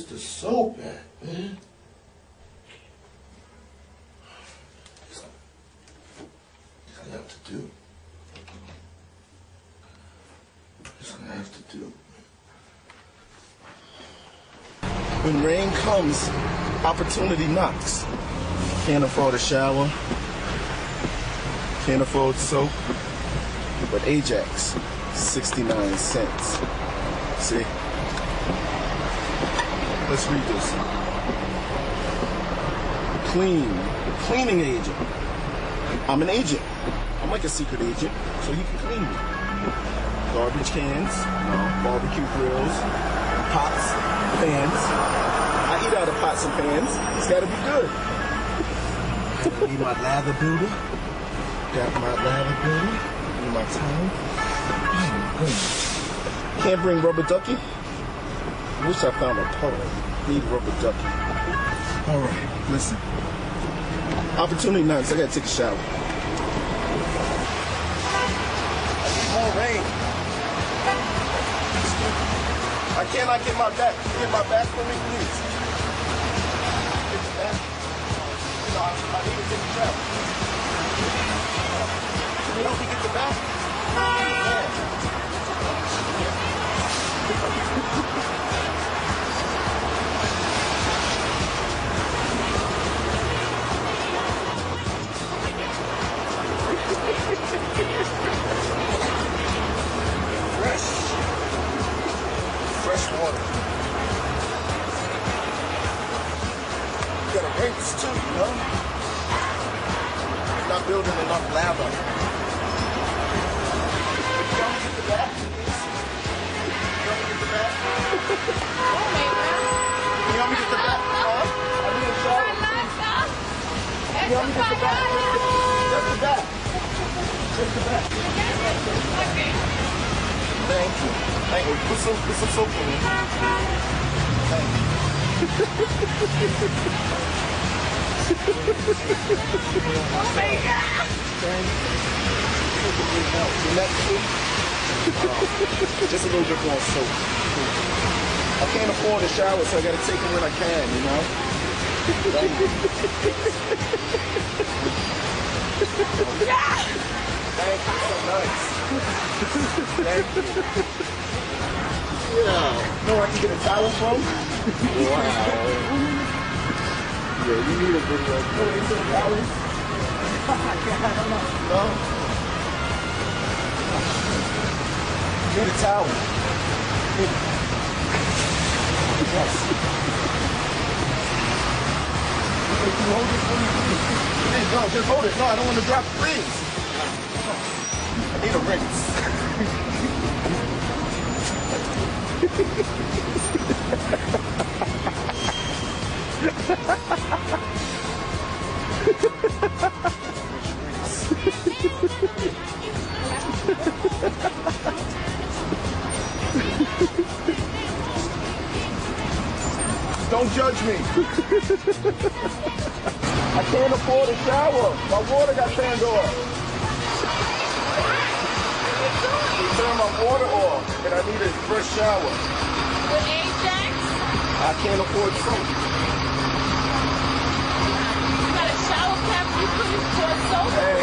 Where's the soap at, man? That's what I have to do. That's what I have to do. When rain comes, opportunity knocks. Can't afford a shower. Can't afford soap. But Ajax, 69 cents. See? Let's read this. Cleaning agent. I'm an agent. I'm like a secret agent, so you can clean me. Garbage cans, barbecue grills, pots, pans. I eat out of pots and pans. It's gotta be good. Need my lather builder. Got my lather builder. Need my towel. Oh my goodness. Can't bring rubber ducky. Wish I found a puddle. Need rubber ducky. All right, listen. Opportunity knocks. I gotta take a shower. I need more rain. I cannot get my back. Get my back for me, please. Get the back. You know, I need to take a shower. Can you help me get the back? Fresh water. You gotta rinse too, you know? You're not building enough lava. Can you help me get the back? Can you help me get the back? Can you help me get the back? I need a shower. Can you help me get the back? Just the back. Just the back. Okay. Thank you. Thank you. Put some soap on me. Thank you. Oh my God! Thank you. Your neck too? Just a little bit more soap. I can't afford a shower, so I gotta take it when I can, you know? Thank you. Thank you so nice. Thank you. Yeah. No, I can get a towel from? Wow. Yeah, you need a big one. Oh, you need a towel? I don't know. No? You need a towel. Yes. Can you hold it for me, please? Please, no, just hold it. No, I don't want to drop it, please. I need a rinse. Don't judge me. I can't afford a shower. My water got turned off. They turned my water off, and I need a fresh shower. With Ajax? I can't afford soap. You got a shower cap you couldn't pour soap? Hey.